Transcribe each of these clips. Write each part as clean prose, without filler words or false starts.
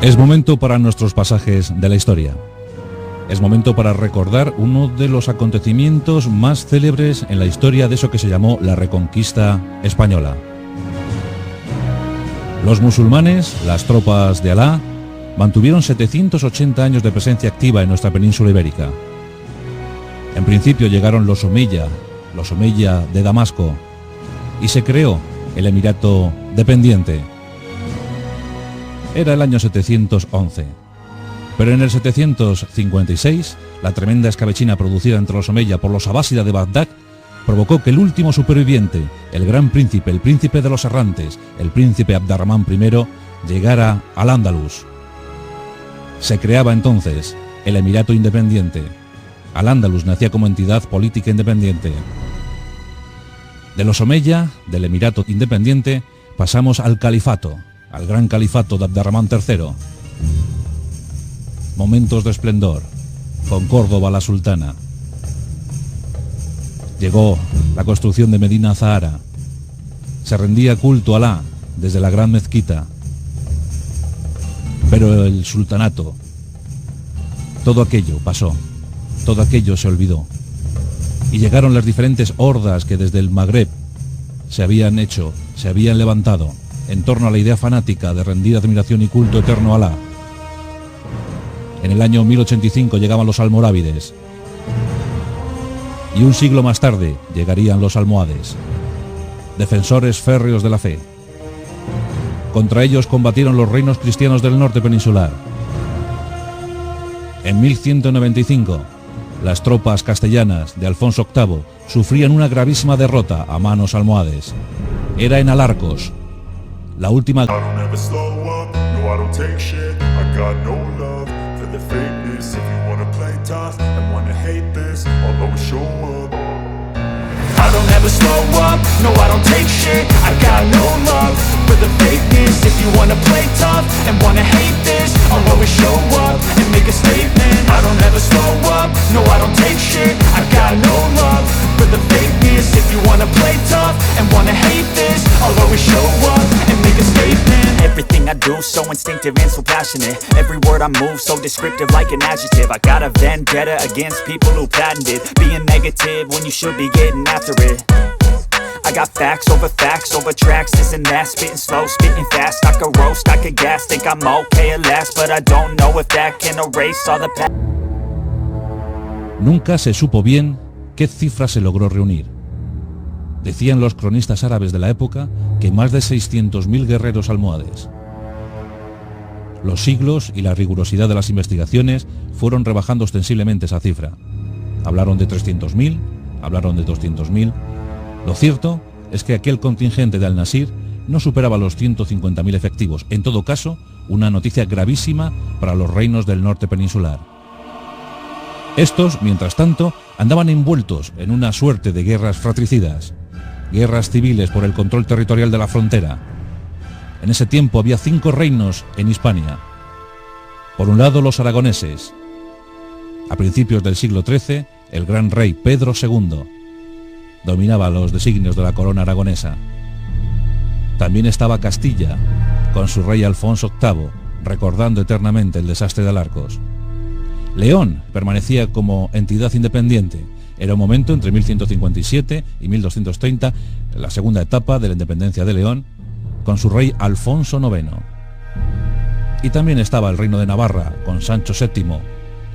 Es momento para nuestros pasajes de la historia. Es momento para recordar uno de los acontecimientos más célebres en la historia de eso que se llamó la Reconquista Española. Los musulmanes, las tropas de Alá, mantuvieron 780 años de presencia activa en nuestra península ibérica. En principio llegaron los Omeya de Damasco, y se creó el Emirato dependiente. Era el año 711, pero en el 756, la tremenda escabechina producida entre los Omeya por los Abásida de Bagdad provocó que el último superviviente, el gran príncipe, el príncipe de los errantes, el príncipe Abd-ar-Rahmán I, llegara al Andalus. Se creaba entonces el Emirato independiente. Al-Ándalus nacía como entidad política independiente. De los Omeya, del Emirato independiente, pasamos al califato, al gran califato de Abd-ar-Rahmán III. Momentos de esplendor, con Córdoba la sultana. Llegó la construcción de Medina Zahara. Se rendía culto a Alá desde la gran mezquita. Pero el sultanato, todo aquello pasó, todo aquello se olvidó. Y llegaron las diferentes hordas que desde el Magreb se habían levantado en torno a la idea fanática de rendir admiración y culto eterno a Alá. En el año 1085 llegaban los almorávides. Y un siglo más tarde llegarían los almohades, defensores férreos de la fe. Contra ellos combatieron los reinos cristianos del norte peninsular. En 1195, las tropas castellanas de Alfonso VIII sufrían una gravísima derrota a manos almohades. Era en Alarcos, la última... I don't ever slow up, no I don't take shit. I got no love for the fakeness. If you wanna play tough and wanna hate this, I'll always show up and make a statement. I don't ever slow up, no I don't take shit. I got no love for the fakeness. If you wanna play tough and wanna hate this, I'll always show up and make a statement. Everything I do so instinctive and so passionate. Every word I move so descriptive like an adjective. I got a vendetta against people who patented being negative when you should be getting after it. I got facts over tracks, this and that. Spitting slow, spitting fast. I could roast, I could gas. Think I'm okay at last, but I don't know if that can erase all the past. Nunca se supo bien qué cifra se logró reunir. Decían los cronistas árabes de la época que más de 600.000 guerreros almohades. Los siglos y la rigurosidad de las investigaciones fueron rebajando ostensiblemente esa cifra. Hablaron de 300.000, hablaron de 200.000. Lo cierto es que aquel contingente de Al-Nasir no superaba los 150.000 efectivos. En todo caso, una noticia gravísima para los reinos del norte peninsular. Estos, mientras tanto, andaban envueltos en una suerte de guerras fratricidas, guerras civiles por el control territorial de la frontera. En ese tiempo había 5 reinos en Hispania. Por un lado, los aragoneses. A principios del siglo XIII, el gran rey Pedro II dominaba los designios de la corona aragonesa. También estaba Castilla, con su rey Alfonso VIII, recordando eternamente el desastre de Alarcos. León permanecía como entidad independiente. Era un momento entre 1157 y 1230, la segunda etapa de la independencia de León, con su rey Alfonso IX. Y también estaba el reino de Navarra, con Sancho VII,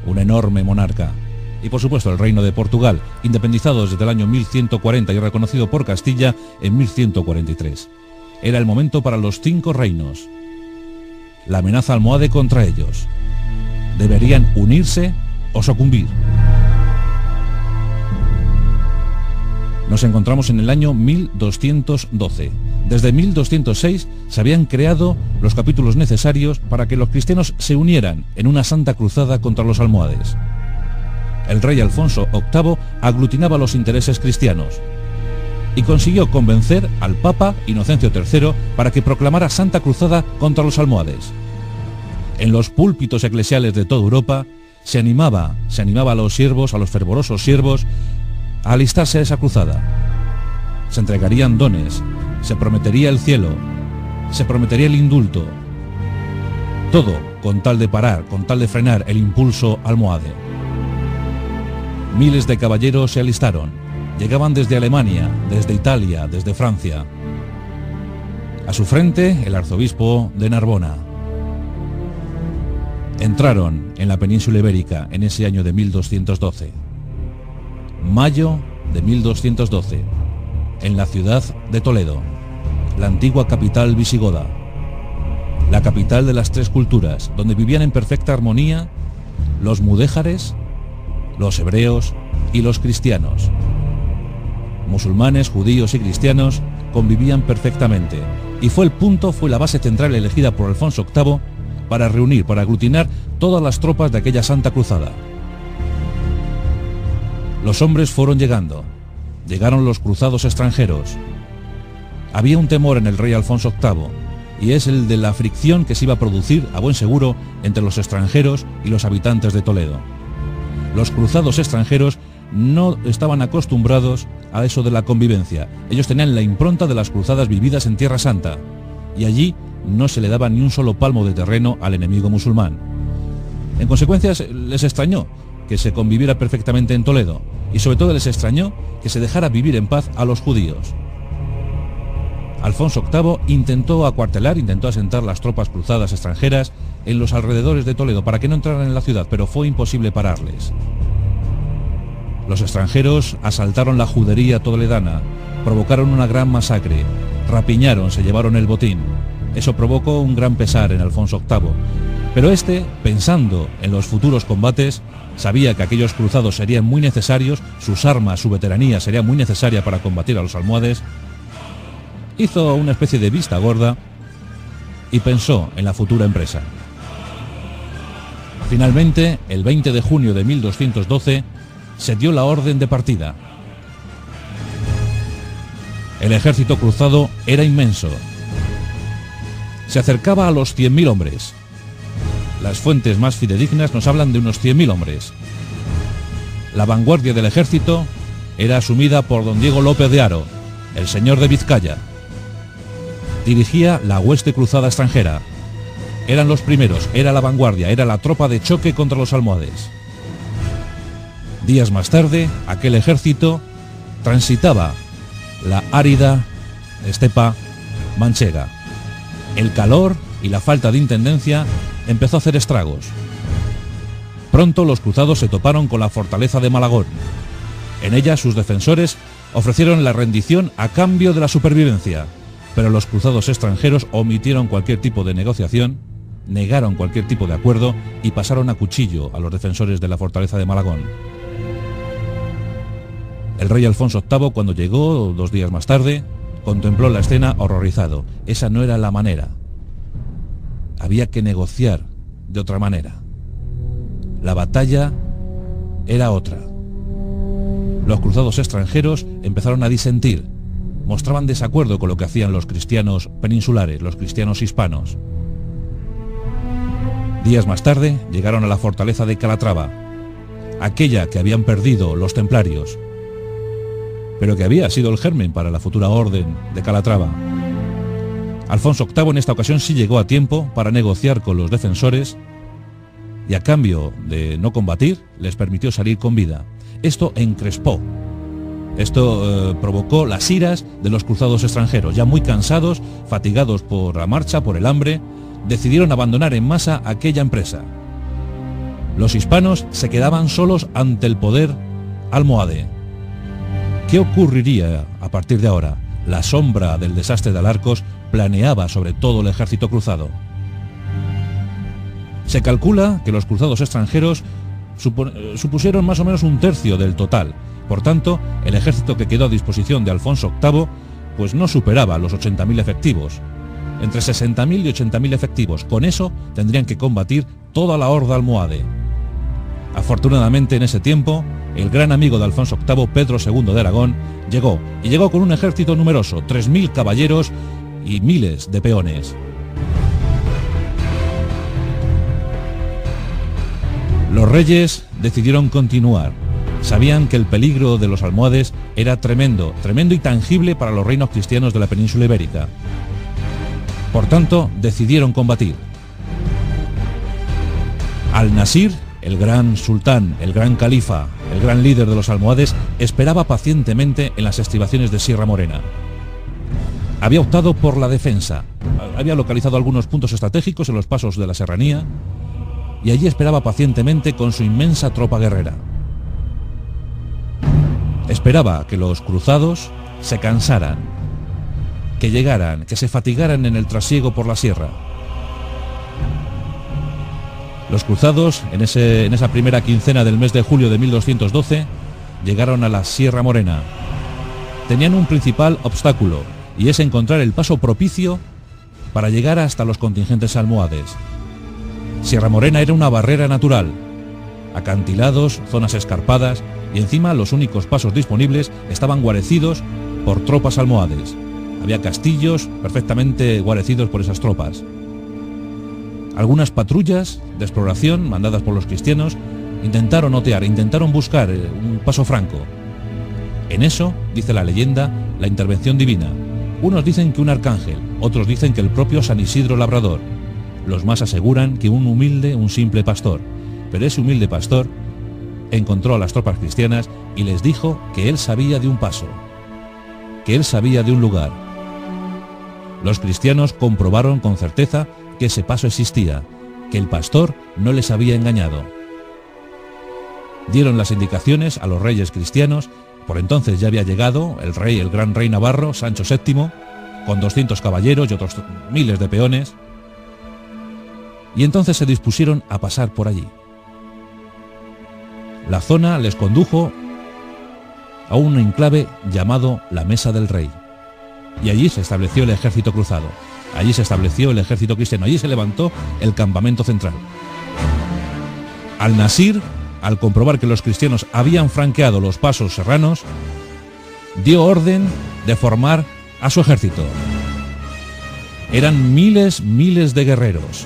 un enorme monarca. Y por supuesto el reino de Portugal, independizado desde el año 1140 y reconocido por Castilla en 1143. Era el momento para los 5 reinos. La amenaza almohade contra ellos. Deberían unirse o sucumbir. Nos encontramos en el año 1212. Desde 1206 se habían creado los capítulos necesarios para que los cristianos se unieran en una santa cruzada contra los almohades. El rey Alfonso VIII aglutinaba los intereses cristianos y consiguió convencer al Papa Inocencio III para que proclamara Santa Cruzada contra los almohades. En los púlpitos eclesiales de toda Europa se animaba a los siervos, a los fervorosos siervos, a alistarse a esa cruzada. Se entregarían dones, se prometería el cielo, se prometería el indulto. Todo con tal de parar, con tal de frenar el impulso almohade. Miles de caballeros se alistaron. Llegaban desde Alemania, desde Italia, desde Francia. A su frente, el arzobispo de Narbona. Entraron en la península ibérica en ese año de 1212. Mayo de 1212, en la ciudad de Toledo, la antigua capital visigoda, la capital de las tres culturas, donde vivían en perfecta armonía los mudéjares, los hebreos y los cristianos. Musulmanes, judíos y cristianos convivían perfectamente, y fue la base central elegida por Alfonso VIII para reunir, para aglutinar todas las tropas de aquella santa cruzada. Los hombres fueron llegando, llegaron los cruzados extranjeros. Había un temor en el rey Alfonso VIII, y es el de la fricción que se iba a producir, a buen seguro, entre los extranjeros y los habitantes de Toledo. Los cruzados extranjeros no estaban acostumbrados a eso de la convivencia. Ellos tenían la impronta de las cruzadas vividas en Tierra Santa, y allí no se le daba ni un solo palmo de terreno al enemigo musulmán. En consecuencia, les extrañó que se conviviera perfectamente en Toledo, y sobre todo les extrañó que se dejara vivir en paz a los judíos. Alfonso VIII intentó asentar las tropas cruzadas extranjeras en los alrededores de Toledo para que no entraran en la ciudad, pero fue imposible pararles. Los extranjeros asaltaron la judería toledana, provocaron una gran masacre, rapiñaron, se llevaron el botín. Eso provocó un gran pesar en Alfonso VIII, pero pensando en los futuros combates, sabía que aquellos cruzados serían muy necesarios, sus armas, su veteranía sería muy necesaria para combatir a los almohades. Hizo una especie de vista gorda y pensó en la futura empresa. Finalmente, el 20 de junio de 1212, se dio la orden de partida. El ejército cruzado era inmenso. Se acercaba a los 100.000 hombres. Las fuentes más fidedignas nos hablan de unos 100.000 hombres. La vanguardia del ejército era asumida por don Diego López de Haro, el señor de Vizcaya. Dirigía la hueste cruzada extranjera. Eran los primeros, era la vanguardia, era la tropa de choque contra los almohades. Días más tarde, aquel ejército transitaba la árida estepa manchega. El calor y la falta de intendencia empezó a hacer estragos. Pronto los cruzados se toparon con la fortaleza de Malagón. En ella sus defensores ofrecieron la rendición a cambio de la supervivencia, pero los cruzados extranjeros omitieron cualquier tipo de negociación, negaron cualquier tipo de acuerdo y pasaron a cuchillo a los defensores de la fortaleza de Malagón. El rey Alfonso VIII, cuando llegó 2 días más tarde, contempló la escena horrorizado. Esa no era la manera. Había que negociar de otra manera. La batalla era otra. Los cruzados extranjeros empezaron a disentir, mostraban desacuerdo con lo que hacían los cristianos peninsulares, los cristianos hispanos. Días más tarde llegaron a la fortaleza de Calatrava, aquella que habían perdido los templarios, pero que había sido el germen para la futura orden de Calatrava. Alfonso VIII en esta ocasión sí llegó a tiempo para negociar con los defensores y a cambio de no combatir les permitió salir con vida. Esto encrespó, provocó las iras de los cruzados extranjeros. Ya muy cansados, fatigados por la marcha, por el hambre, decidieron abandonar en masa aquella empresa. Los hispanos se quedaban solos ante el poder almohade. ¿Qué ocurriría a partir de ahora? La sombra del desastre de Alarcos planeaba sobre todo el ejército cruzado. Se calcula que los cruzados extranjeros supusieron más o menos 1/3 del total. Por tanto, el ejército que quedó a disposición de Alfonso VIII pues no superaba los 80.000 efectivos. Entre 60.000 y 80.000 efectivos. Con eso tendrían que combatir toda la horda almohade. Afortunadamente en ese tiempo, el gran amigo de Alfonso VIII, Pedro II de Aragón, llegó con un ejército numeroso, 3.000 caballeros y miles de peones. Los reyes decidieron continuar. Sabían que el peligro de los almohades era tremendo y tangible para los reinos cristianos de la península ibérica. Por tanto, decidieron combatir. Al-Nasir, el gran sultán, el gran califa, el gran líder de los almohades, esperaba pacientemente en las estribaciones de Sierra Morena. Había optado por la defensa, había localizado algunos puntos estratégicos en los pasos de la serranía y allí esperaba pacientemente con su inmensa tropa guerrera. Esperaba que los cruzados se cansaran, que llegaran, que se fatigaran en el trasiego por la sierra. Los cruzados, en esa primera quincena del mes de julio de 1212, llegaron a la Sierra Morena. Tenían un principal obstáculo, y es encontrar el paso propicio para llegar hasta los contingentes almohades. Sierra Morena era una barrera natural, acantilados, zonas escarpadas, y encima los únicos pasos disponibles estaban guarecidos por tropas almohades. Había castillos perfectamente guarecidos por esas tropas. Algunas patrullas de exploración mandadas por los cristianos intentaron otear, intentaron buscar un paso franco. En eso, dice la leyenda, la intervención divina. Unos dicen que un arcángel, otros dicen que el propio San Isidro Labrador. Los más aseguran que un simple pastor. Pero ese humilde pastor encontró a las tropas cristianas y les dijo que él sabía de un paso, que él sabía de un lugar. Los cristianos comprobaron con certeza que ese paso existía, que el pastor no les había engañado. Dieron las indicaciones a los reyes cristianos. Por entonces ya había llegado el gran rey navarro, Sancho VII, con 200 caballeros y otros miles de peones, y entonces se dispusieron a pasar por allí. La zona les condujo a un enclave llamado la Mesa del Rey, y allí se estableció el ejército cruzado, allí se estableció el ejército cristiano, allí se levantó el campamento central. Al-Nasir, al comprobar que los cristianos habían franqueado los pasos serranos, dio orden de formar a su ejército. Eran miles de guerreros.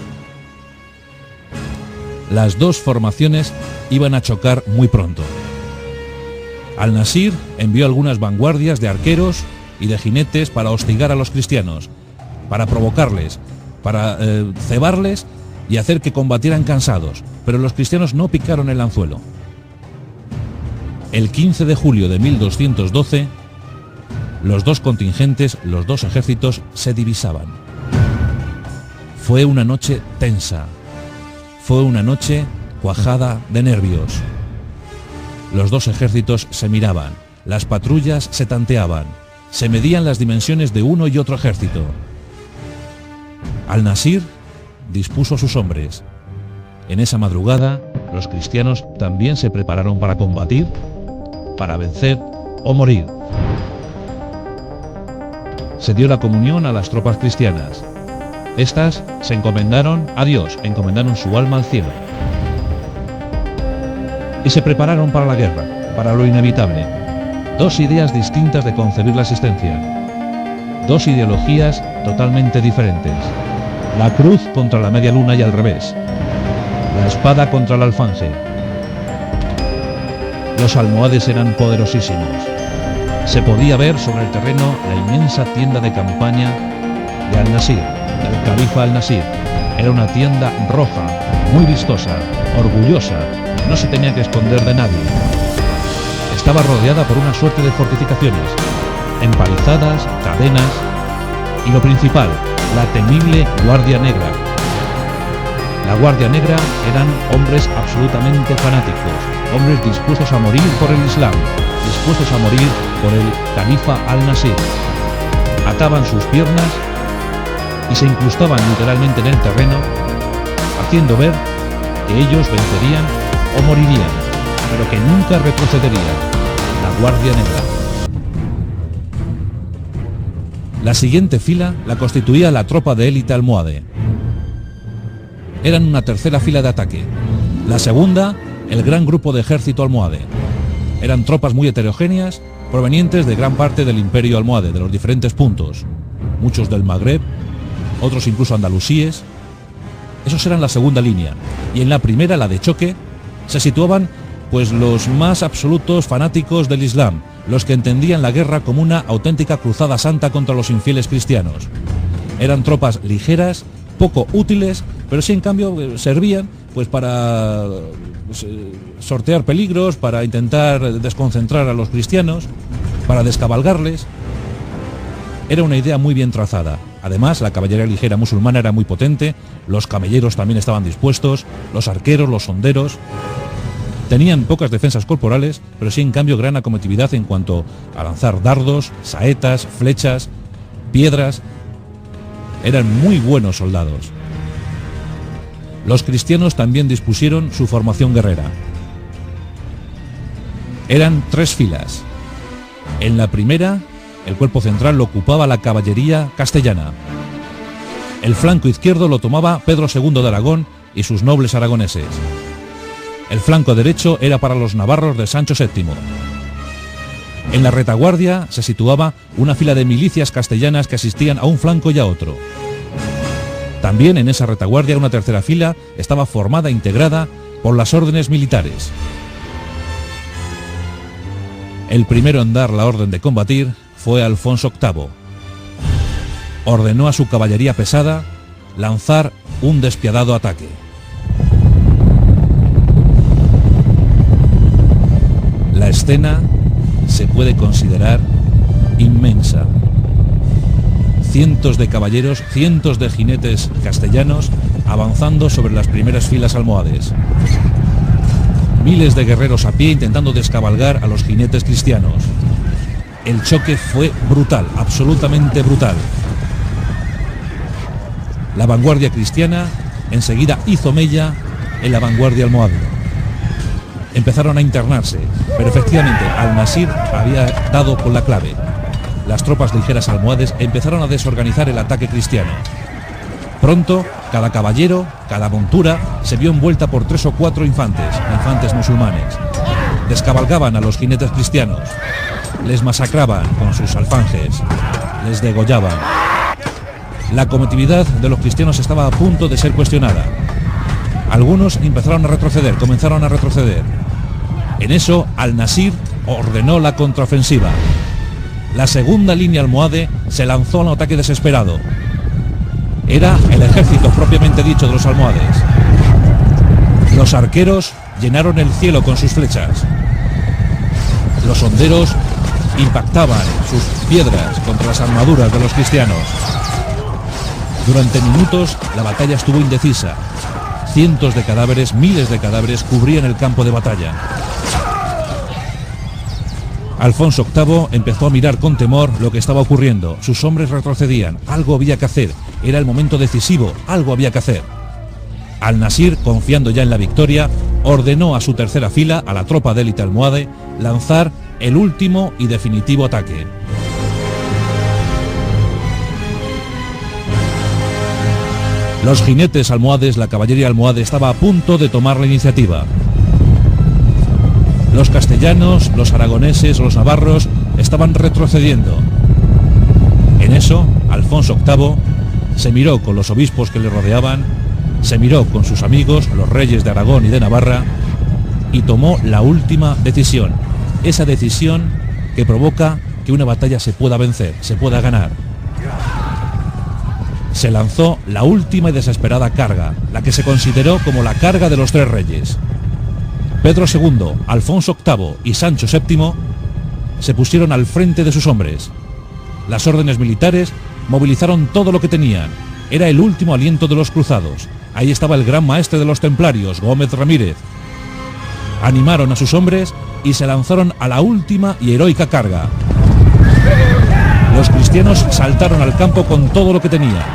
Las dos formaciones iban a chocar muy pronto. Al-Nasir envió algunas vanguardias de arqueros y de jinetes para hostigar a los cristianos, para provocarles, para cebarles y hacer que combatieran cansados, pero los cristianos no picaron el anzuelo. El 15 de julio de 1212, los dos contingentes, los dos ejércitos se divisaban. Fue una noche tensa, fue una noche cuajada de nervios. Los dos ejércitos se miraban, las patrullas se tanteaban, se medían las dimensiones de uno y otro ejército. Al-Nasir dispuso a sus hombres. En esa madrugada, los cristianos también se prepararon para combatir, para vencer o morir. Se dio la comunión a las tropas cristianas. Estas se encomendaron a Dios, encomendaron su alma al cielo. Y se prepararon para la guerra, para lo inevitable. Dos ideas distintas de concebir la existencia. Dos ideologías totalmente diferentes. La cruz contra la media luna y al revés. La espada contra el alfanje. Los almohades eran poderosísimos. Se podía ver sobre el terreno la inmensa tienda de campaña de Al-Nasir, del califa Al-Nasir. Era una tienda roja, muy vistosa, orgullosa, no se tenía que esconder de nadie. Estaba rodeada por una suerte de fortificaciones, empalizadas, cadenas y lo principal, la temible Guardia Negra. La Guardia Negra eran hombres absolutamente fanáticos, hombres dispuestos a morir por el Islam, dispuestos a morir por el califa Al-Nasir. Ataban sus piernas y se incrustaban literalmente en el terreno, haciendo ver que ellos vencerían o morirían, pero que nunca retrocederían. La Guardia Negra. La siguiente fila la constituía la tropa de élite almohade. Eran una tercera fila de ataque. La segunda, el gran grupo de ejército almohade. Eran tropas muy heterogéneas, provenientes de gran parte del imperio almohade, de los diferentes puntos. Muchos del Magreb, otros incluso andalusíes. Esos eran la segunda línea. Y en la primera, la de choque, se situaban pues los más absolutos fanáticos del Islam, los que entendían la guerra como una auténtica cruzada santa contra los infieles cristianos. Eran tropas ligeras, poco útiles, pero sí en cambio servían pues para sortear peligros, para intentar desconcentrar a los cristianos, para descabalgarles. Era una idea muy bien trazada. Además, la caballería ligera musulmana era muy potente, los camelleros también estaban dispuestos, los arqueros, los honderos. Tenían pocas defensas corporales, pero sí en cambio gran acometividad en cuanto a lanzar dardos, saetas, flechas, piedras. Eran muy buenos soldados. Los cristianos también dispusieron su formación guerrera. Eran 3 filas. En la primera, el cuerpo central lo ocupaba la caballería castellana. El flanco izquierdo lo tomaba Pedro II de Aragón y sus nobles aragoneses. El flanco derecho era para los navarros de Sancho VII. En la retaguardia se situaba una fila de milicias castellanas que asistían a un flanco y a otro. También en esa retaguardia una tercera fila estaba formada e integrada por las órdenes militares. El primero en dar la orden de combatir fue Alfonso VIII. Ordenó a su caballería pesada lanzar un despiadado ataque. La escena se puede considerar inmensa. Cientos de caballeros, cientos de jinetes castellanos avanzando sobre las primeras filas almohades. Miles de guerreros a pie intentando descabalgar a los jinetes cristianos. El choque fue brutal, absolutamente brutal. La vanguardia cristiana enseguida hizo mella en la vanguardia almohade. Empezaron a internarse, pero efectivamente Al-Nasir había dado con la clave. Las tropas ligeras almohades empezaron a desorganizar el ataque cristiano. Pronto, cada caballero, cada montura, se vio envuelta por 3 o 4 infantes musulmanes. Descabalgaban a los jinetes cristianos, les masacraban con sus alfanjes, les degollaban. La cometividad de los cristianos estaba a punto de ser cuestionada. Algunos empezaron a retroceder, comenzaron a retroceder. En eso, Al-Nasir ordenó la contraofensiva. La segunda línea almohade se lanzó a un ataque desesperado. Era el ejército propiamente dicho de los almohades. Los arqueros llenaron el cielo con sus flechas. Los honderos impactaban sus piedras contra las armaduras de los cristianos. Durante minutos la batalla estuvo indecisa. Cientos de cadáveres, miles de cadáveres cubrían el campo de batalla. Alfonso VIII empezó a mirar con temor lo que estaba ocurriendo. Sus hombres retrocedían, algo había que hacer, era el momento decisivo, algo había que hacer. Al-Nasir, confiando ya en la victoria, ordenó a su tercera fila, a la tropa de élite almohade, lanzar el último y definitivo ataque. Los jinetes almohades, la caballería almohade estaba a punto de tomar la iniciativa. Los castellanos, los aragoneses, los navarros estaban retrocediendo. En eso, Alfonso VIII se miró con los obispos que le rodeaban, se miró con sus amigos, los reyes de Aragón y de Navarra, y tomó la última decisión. Esa decisión que provoca que una batalla se pueda vencer, se pueda ganar. Se lanzó la última y desesperada carga, la que se consideró como la carga de los 3 reyes. Pedro II, Alfonso VIII y Sancho VII se pusieron al frente de sus hombres. Las órdenes militares movilizaron todo lo que tenían. Era el último aliento de los cruzados. Ahí estaba el gran maestre de los templarios, Gómez Ramírez. Animaron a sus hombres y se lanzaron a la última y heroica carga. Los cristianos saltaron al campo con todo lo que tenían.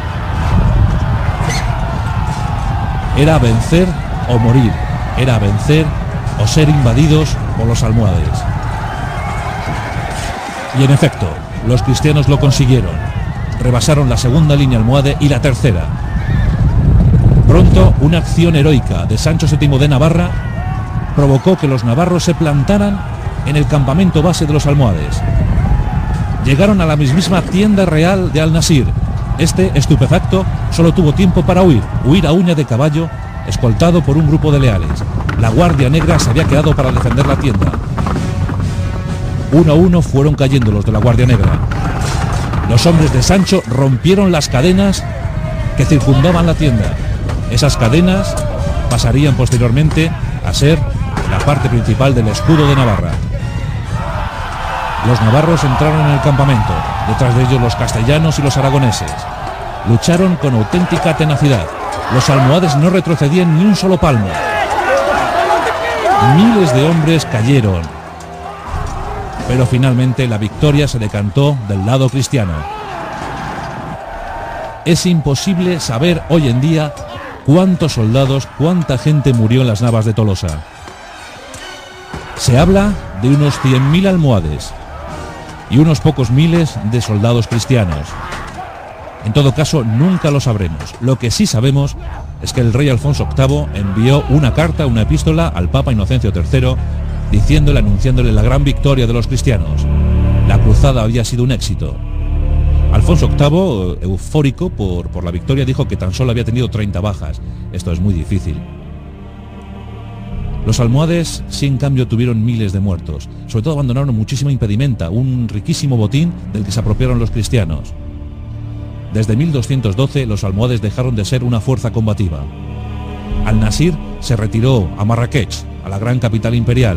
Era vencer o morir. Era vencer o ser invadidos por los almohades. Y en efecto, los cristianos lo consiguieron. Rebasaron la segunda línea almohade y la tercera. Pronto, una acción heroica de Sancho VII de Navarra provocó que los navarros se plantaran en el campamento base de los almohades. Llegaron a la mismísima tienda real de Al-Nasir. Este, estupefacto, solo tuvo tiempo para huir a uña de caballo, escoltado por un grupo de leales. La Guardia Negra se había quedado para defender la tienda. Uno a uno fueron cayendo los de la Guardia Negra. Los hombres de Sancho rompieron las cadenas que circundaban la tienda. Esas cadenas pasarían posteriormente a ser la parte principal del escudo de Navarra. Los navarros entraron en el campamento, detrás de ellos los castellanos y los aragoneses. Lucharon con auténtica tenacidad. Los almohades no retrocedían ni un solo palmo. Miles de hombres cayeron, pero finalmente la victoria se decantó del lado cristiano. Es imposible saber hoy en día cuántos soldados, cuánta gente murió en las Navas de Tolosa. Se habla de unos 100.000 almohades y unos pocos miles de soldados cristianos. En todo caso, nunca lo sabremos. Lo que sí sabemos es que el rey Alfonso VIII envió una carta, una epístola al Papa Inocencio III, anunciándole la gran victoria de los cristianos. La cruzada había sido un éxito. Alfonso VIII, eufórico por la victoria, dijo que tan solo había tenido 30 bajas. Esto es muy difícil. Los almohades, sí, en cambio, tuvieron miles de muertos. Sobre todo abandonaron muchísima impedimenta, un riquísimo botín del que se apropiaron los cristianos. Desde 1212 los almohades dejaron de ser una fuerza combativa. Al-Nasir se retiró a Marrakech, a la gran capital imperial,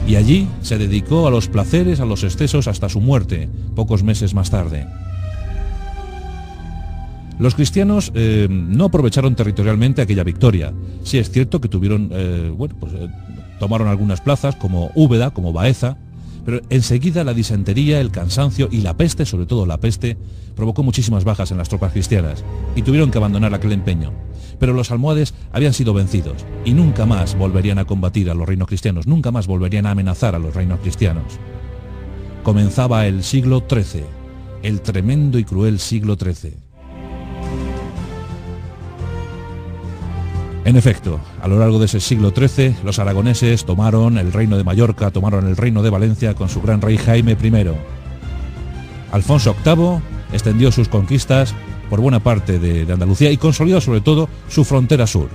y allí se dedicó a los placeres, a los excesos, hasta su muerte, pocos meses más tarde. Los cristianos no aprovecharon territorialmente aquella victoria. Sí es cierto que tuvieron, tomaron algunas plazas como Úbeda, como Baeza, pero enseguida la disentería, el cansancio y la peste, sobre todo la peste, provocó muchísimas bajas en las tropas cristianas y tuvieron que abandonar aquel empeño. Pero los almohades habían sido vencidos y nunca más volverían a combatir a los reinos cristianos, nunca más volverían a amenazar a los reinos cristianos. Comenzaba el siglo XIII, el tremendo y cruel siglo XIII. En efecto, a lo largo de ese siglo XIII, los aragoneses tomaron el reino de Mallorca, tomaron el reino de Valencia con su gran rey Jaime I. Alfonso VIII extendió sus conquistas por buena parte de Andalucía y consolidó sobre todo su frontera sur.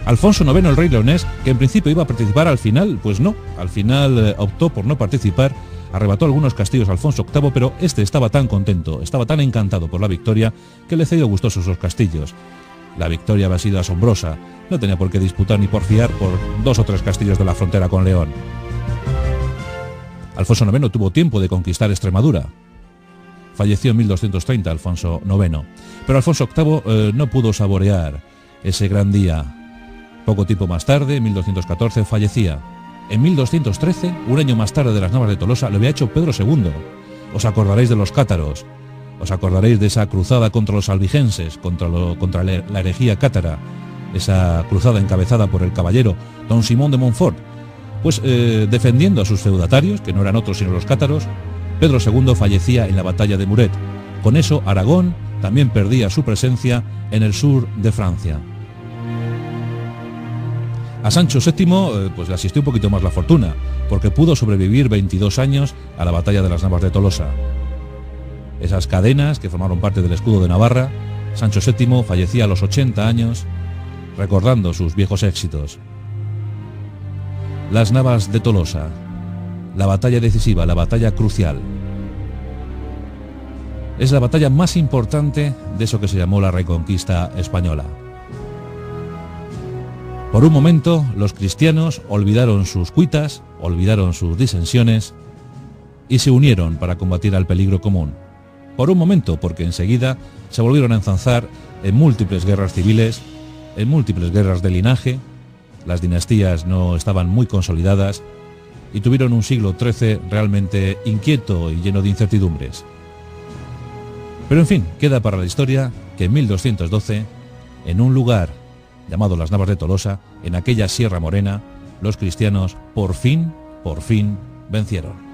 Alfonso IX, el rey leonés, que en principio iba a participar, al final, pues no, al final optó por no participar, arrebató algunos castillos a Alfonso VIII, pero este estaba tan contento, estaba tan encantado por la victoria, que le cedió gustosos esos castillos. La victoria había sido asombrosa, no tenía por qué disputar ni porfiar por 2 o 3 castillos de la frontera con León. Alfonso IX tuvo tiempo de conquistar Extremadura. Falleció en 1230 Alfonso IX, pero Alfonso VIII no pudo saborear ese gran día. Poco tiempo más tarde, en 1214, fallecía. En 1213, un año más tarde de las Navas de Tolosa, lo había hecho Pedro II. Os acordaréis de los cátaros. Os acordaréis de esa cruzada contra los albigenses, contra la herejía cátara, esa cruzada encabezada por el caballero don Simón de Montfort. Pues defendiendo a sus feudatarios, que no eran otros sino los cátaros, Pedro II fallecía en la batalla de Muret. Con eso, Aragón también perdía su presencia en el sur de Francia. A Sancho VII pues le asistió un poquito más la fortuna, porque pudo sobrevivir 22 años a la batalla de las Navas de Tolosa. Esas cadenas que formaron parte del escudo de Navarra, Sancho VII fallecía a los 80 años, recordando sus viejos éxitos. Las Navas de Tolosa, la batalla decisiva, la batalla crucial. Es la batalla más importante de eso que se llamó la Reconquista española. Por un momento, los cristianos olvidaron sus cuitas, olvidaron sus disensiones y se unieron para combatir al peligro común. Por un momento, porque enseguida se volvieron a enzanzar en múltiples guerras civiles, en múltiples guerras de linaje. Las dinastías no estaban muy consolidadas y tuvieron un siglo XIII realmente inquieto y lleno de incertidumbres. Pero en fin, queda para la historia que en 1212, en un lugar llamado las Navas de Tolosa, en aquella Sierra Morena, los cristianos por fin vencieron.